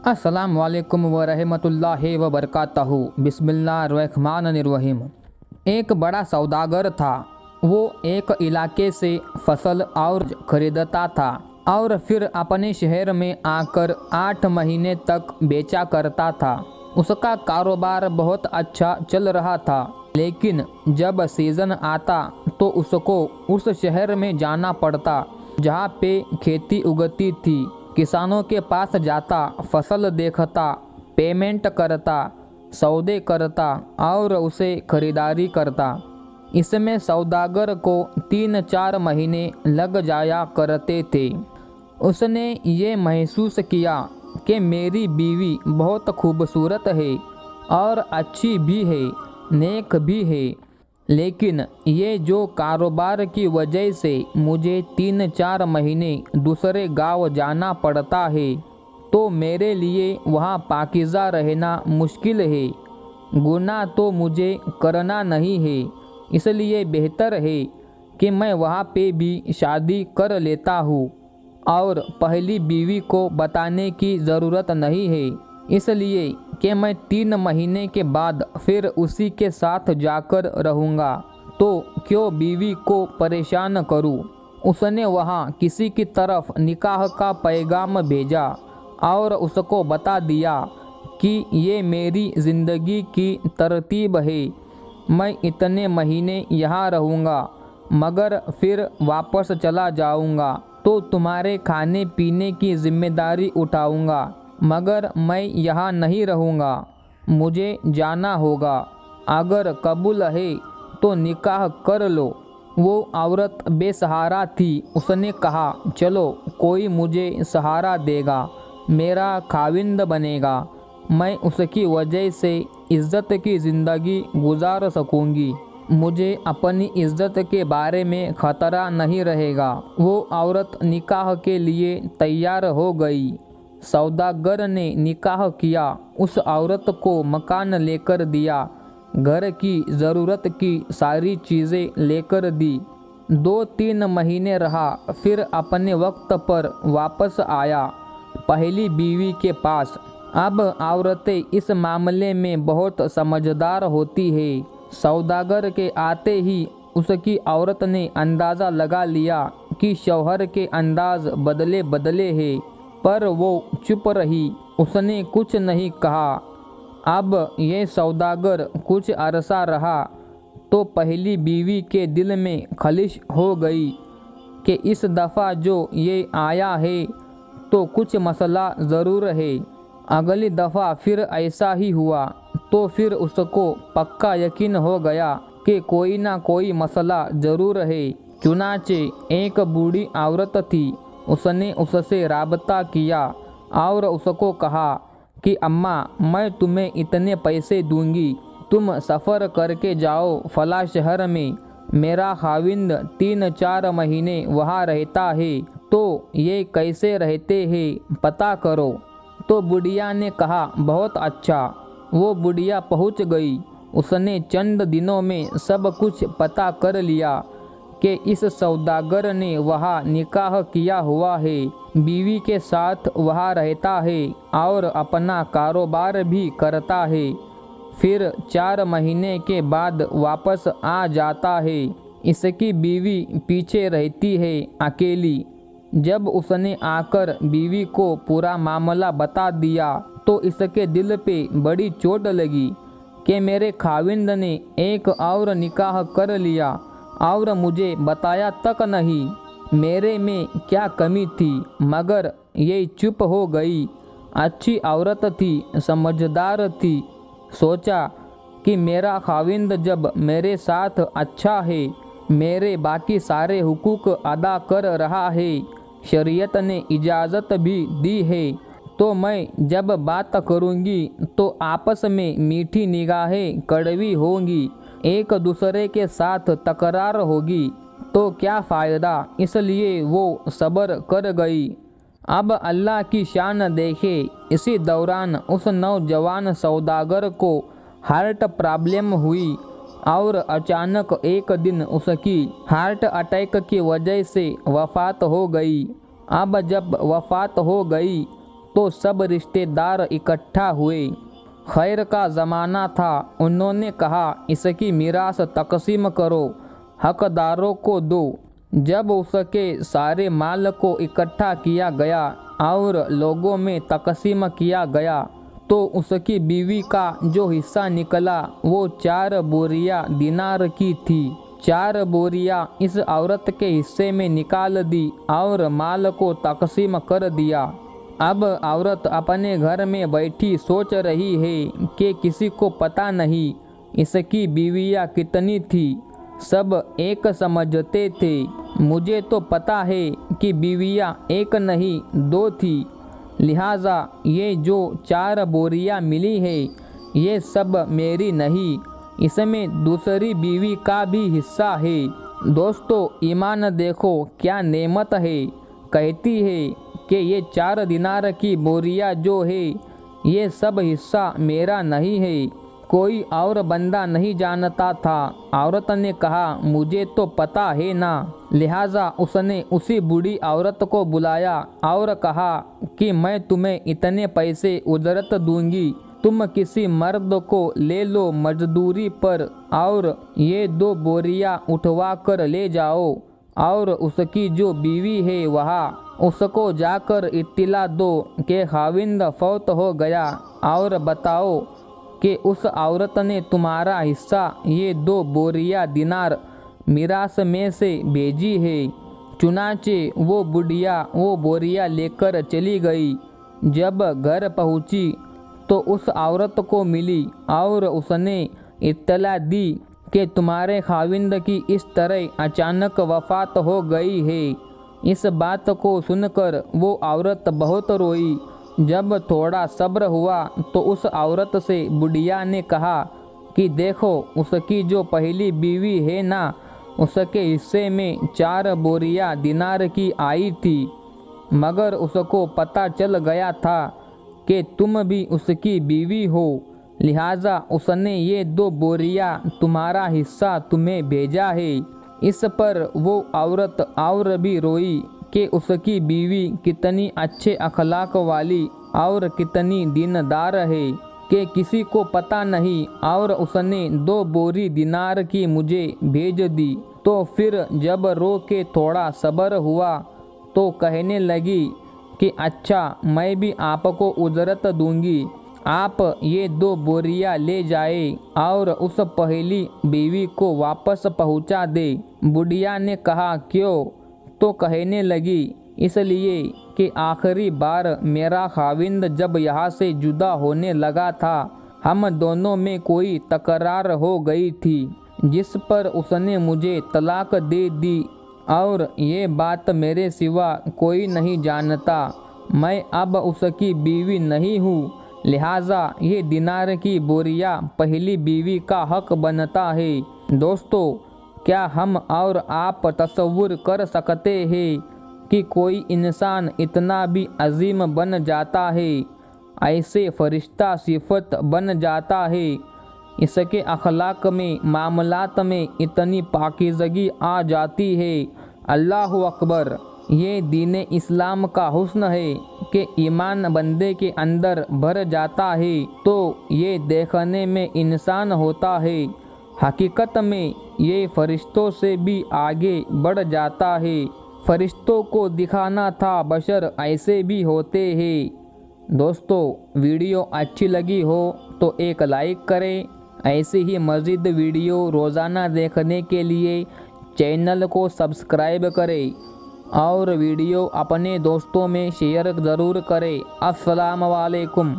अस्सलाम वालेकुम व रहमतुल्लाहि व बरकातहू। बिस्मिल्लाहिर्रहमानिर्रहीम। एक बड़ा सौदागर था। वो एक इलाके से फसल और खरीदता था और फिर अपने शहर में आकर 8 महीने तक बेचा करता था। उसका कारोबार बहुत अच्छा चल रहा था, लेकिन जब सीज़न आता तो उसको उस शहर में जाना पड़ता जहाँ पे खेती उगती थी। किसानों के पास जाता, फसल देखता, पेमेंट करता, सौदे करता और उसे खरीदारी करता। इसमें सौदागर को 3-4 महीने लग जाया करते थे। उसने ये महसूस किया कि मेरी बीवी बहुत खूबसूरत है और अच्छी भी है, नेक भी है, लेकिन ये जो कारोबार की वजह से मुझे 3-4 महीने दूसरे गांव जाना पड़ता है, तो मेरे लिए वहाँ पाकीज़ा रहना मुश्किल है। गुनाह तो मुझे करना नहीं है, इसलिए बेहतर है कि मैं वहाँ पे भी शादी कर लेता हूँ और पहली बीवी को बताने की ज़रूरत नहीं है, इसलिए कि मैं 3 महीने के बाद फिर उसी के साथ जाकर रहूँगा, तो क्यों बीवी को परेशान करूँ। उसने वहाँ किसी की तरफ निकाह का पैगाम भेजा और उसको बता दिया कि ये मेरी ज़िंदगी की तरतीब है। मैं इतने महीने यहाँ रहूँगा मगर फिर वापस चला जाऊँगा, तो तुम्हारे खाने पीने की जिम्मेदारी उठाऊँगा, मगर मैं यहाँ नहीं रहूँगा, मुझे जाना होगा। अगर कबूल है तो निकाह कर लो। वो औरत बेसहारा थी। उसने कहा, चलो कोई मुझे सहारा देगा, मेरा खाविंद बनेगा, मैं उसकी वजह से इज़्ज़त की ज़िंदगी गुजार सकूँगी, मुझे अपनी इज़्ज़त के बारे में ख़तरा नहीं रहेगा। वो औरत निकाह के लिए तैयार हो गई। सौदागर ने निकाह किया। उस औरत को मकान लेकर दिया, घर की ज़रूरत की सारी चीज़ें लेकर दी। 2-3 महीने रहा, फिर अपने वक्त पर वापस आया पहली बीवी के पास। अब औरतें इस मामले में बहुत समझदार होती है। सौदागर के आते ही उसकी औरत ने अंदाज़ा लगा लिया कि शौहर के अंदाज बदले बदले हैं, पर वो चुप रही। उसने कुछ नहीं कहा। अब ये सौदागर कुछ अरसा रहा तो पहली बीवी के दिल में खलिश हो गई कि इस दफ़ा जो ये आया है तो कुछ मसला ज़रूर है। अगली दफ़ा फिर ऐसा ही हुआ तो फिर उसको पक्का यकीन हो गया कि कोई ना कोई मसला ज़रूर है। चुनाचे एक बूढ़ी औरत थी। उसने उससे राबता किया और उसको कहा कि अम्मा, मैं तुम्हें इतने पैसे दूंगी, तुम सफ़र करके जाओ फला शहर में, मेरा खाविंद 3-4 महीने वहाँ रहता है, तो ये कैसे रहते हैं पता करो। तो बुढ़िया ने कहा, बहुत अच्छा। वो बुढ़िया पहुँच गई। उसने चंद दिनों में सब कुछ पता कर लिया कि इस सौदागर ने वहाँ निकाह किया हुआ है, बीवी के साथ वहाँ रहता है और अपना कारोबार भी करता है, फिर 4 महीने के बाद वापस आ जाता है। इसकी बीवी पीछे रहती है अकेली। जब उसने आकर बीवी को पूरा मामला बता दिया तो इसके दिल पे बड़ी चोट लगी कि मेरे खाविंद ने एक और निकाह कर लिया और मुझे बताया तक नहीं। मेरे में क्या कमी थी, मगर ये चुप हो गई। अच्छी औरत थी, समझदार थी। सोचा कि मेरा खाविंद जब मेरे साथ अच्छा है, मेरे बाकी सारे हुकूक अदा कर रहा है, शरीयत ने इजाज़त भी दी है, तो मैं जब बात करूँगी तो आपस में मीठी निगाहें कड़वी होंगी, एक दूसरे के साथ तकरार होगी, तो क्या फ़ायदा। इसलिए वो सब्र कर गई। अब अल्लाह की शान देखे। इसी दौरान उस नौजवान सौदागर को हार्ट प्रॉब्लम हुई और अचानक एक दिन उसकी हार्ट अटैक की वजह से वफ़ात हो गई। अब जब वफ़ात हो गई तो सब रिश्तेदार इकट्ठा हुए। खैर का ज़माना था। उन्होंने कहा, इसकी मीरास तकसीम करो, हकदारों को दो। जब उसके सारे माल को इकट्ठा किया गया और लोगों में तकसीम किया गया तो उसकी बीवी का जो हिस्सा निकला वो 4 बोरियां दिनार की थी। 4 बोरियां इस औरत के हिस्से में निकाल दी और माल को तकसीम कर दिया। अब औरत अपने घर में बैठी सोच रही है कि किसी को पता नहीं इसकी बीवियां कितनी थी। सब एक समझते थे। मुझे तो पता है कि बीवियां एक नहीं 2 थी, लिहाजा ये जो 4 बोरियां मिली है ये सब मेरी नहीं, इसमें दूसरी बीवी का भी हिस्सा है। दोस्तों, ईमान देखो क्या नेमत है। कहती है कि ये 4 दिनार की बोरियां जो है ये सब हिस्सा मेरा नहीं है, कोई और बंदा नहीं जानता था। औरत ने कहा, मुझे तो पता है ना। लिहाजा उसने उसी बूढ़ी औरत को बुलाया और कहा कि मैं तुम्हें इतने पैसे उजरत दूंगी, तुम किसी मर्द को ले लो मजदूरी पर और ये 2 बोरियां उठवा कर ले जाओ और उसकी जो बीवी है वहाँ उसको जाकर इत्तिला दो कि खाविंद फौत हो गया और बताओ कि उस औरत ने तुम्हारा हिस्सा ये 2 बोरियां दिनार मीरास में से भेजी है। चुनाचे वो बुढ़िया वो बोरियां लेकर चली गई। जब घर पहुंची तो उस औरत को मिली और उसने इत्तला दी कि तुम्हारे खाविंद की इस तरह अचानक वफात हो गई है। इस बात को सुनकर वो औरत बहुत रोई। जब थोड़ा सब्र हुआ तो उस औरत से बुढ़िया ने कहा कि देखो, उसकी जो पहली बीवी है ना, उसके हिस्से में 4 बोरियां दिनार की आई थी, मगर उसको पता चल गया था कि तुम भी उसकी बीवी हो, लिहाजा उसने ये 2 बोरियां तुम्हारा हिस्सा तुम्हें भेजा है। इस पर वो औरत और भी रोई कि उसकी बीवी कितनी अच्छे अखलाक वाली और कितनी दीनदार है कि किसी को पता नहीं और उसने 2 बोरी दिनार की मुझे भेज दी। तो फिर जब रो के थोड़ा सब्र हुआ तो कहने लगी कि अच्छा, मैं भी आपको उजरत दूंगी, आप ये 2 बोरियां ले जाए और उस पहली बीवी को वापस पहुंचा दे। बुढ़िया ने कहा, क्यों? तो कहने लगी, इसलिए कि आखिरी बार मेरा खाविंद जब यहाँ से जुदा होने लगा था, हम दोनों में कोई तकरार हो गई थी जिस पर उसने मुझे तलाक दे दी और ये बात मेरे सिवा कोई नहीं जानता। मैं अब उसकी बीवी नहीं हूँ, लिहाजा ये दिनार की बोरियां पहली बीवी का हक बनता है। दोस्तों, क्या हम और आप तसव्वुर कर सकते हैं कि कोई इंसान इतना भी अजीम बन जाता है, ऐसे फरिश्ता सिफत बन जाता है, इसके अखलाक में मामलात में इतनी पाकीज़गी आ जाती है। अल्लाह अकबर। ये दीन इस्लाम का हुस्न है कि ईमान बंदे के अंदर भर जाता है तो ये देखने में इंसान होता है, हकीकत में ये फरिश्तों से भी आगे बढ़ जाता है। फरिश्तों को दिखाना था बशर ऐसे भी होते हैं। दोस्तों, वीडियो अच्छी लगी हो तो एक लाइक करें। ऐसी ही मज़ीद वीडियो रोज़ाना देखने के लिए चैनल को सब्सक्राइब करें और वीडियो अपने दोस्तों में शेयर ज़रूर करें। अस्सलाम वालेकुम।